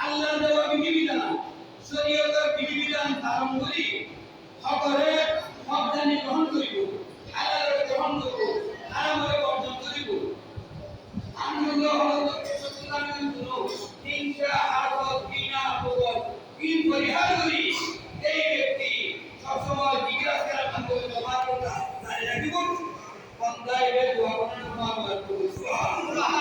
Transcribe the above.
আল্লাহ দেওয়া বিধিবিধান শরীয়তের বিধিবিধান ধারণ করি সকলে সাবধানে গ্রহণ করিব হালালে গ্রহণ করিব হারামে বর্জন করিব আল্লাহ সত্যনামের জন্য হিংসা হাসদ ঘৃণা অপবাদ তিন পরিহার করি এই ব্যক্তি সবসময় জিজ্ঞাসা করার মতো ব্যবহার করতে রাখিব বন্দায় দোয়া করার